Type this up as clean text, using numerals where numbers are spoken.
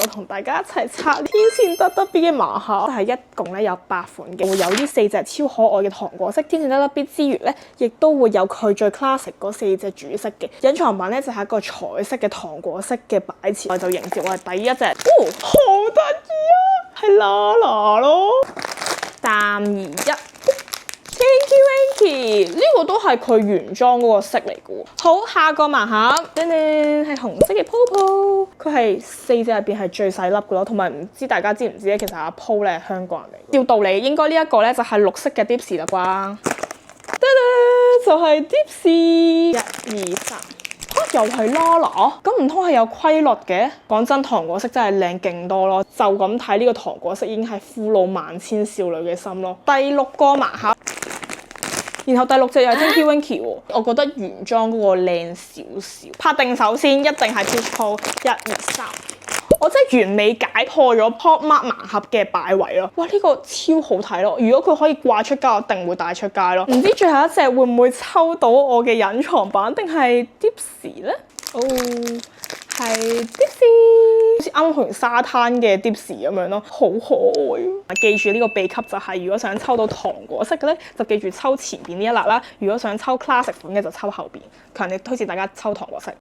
我同大家一齊拆天線得得 B 嘅盲盒，係一共咧有8款嘅，會有呢4隻超可愛嘅糖果色天線得得 B 之餘咧，亦都會有佢最 classic 嗰4隻主色嘅。隱藏版咧就係一個彩色嘅糖果色嘅擺設，我就迎接我係第一隻，好得意啊，係 Lala 咯，3、2、1。Thank you，呢個都係佢原裝嗰個色嚟嘅喎。好，下個盲盒，噔噔係紅色嘅 Popo， 佢係4隻入邊係最細粒嘅咯。同埋唔知大家知唔知咧？其實阿 Po 咧係香港人嚟，照道理應該呢一個咧就係綠色嘅 Dipsy 啦啩。噔噔就係 Dipsy，1、2、3。又係 Lala， 咁唔通係有規律嘅？講真，糖果色真係靚勁多咯。就咁睇呢個糖果色已經係俘虜萬千少女嘅心咯。第6個盲盒。然後第6隻又係 Tinky Winky 喎，我覺得原裝嗰個靚少少。拍定手先，一定係 Peach Po， 1、2、3。我真係完美解破咗 Pop Mart 盲盒嘅擺位咯！哇，呢個超好睇咯！如果佢可以掛出街，我一定會帶出街咯。唔知最後一隻會唔會抽到我嘅隱藏版，定係 Dipsy 咧？哦，係 Dipsy，好似啱啱去完沙灘嘅 Dipsy 咁樣咯，好可愛啊！記住呢個秘笈就係，如果想抽到糖果色嘅咧，就記住抽前邊呢一粒啦；如果想抽 classic 款嘅，就抽後邊。強烈推薦大家抽糖果色。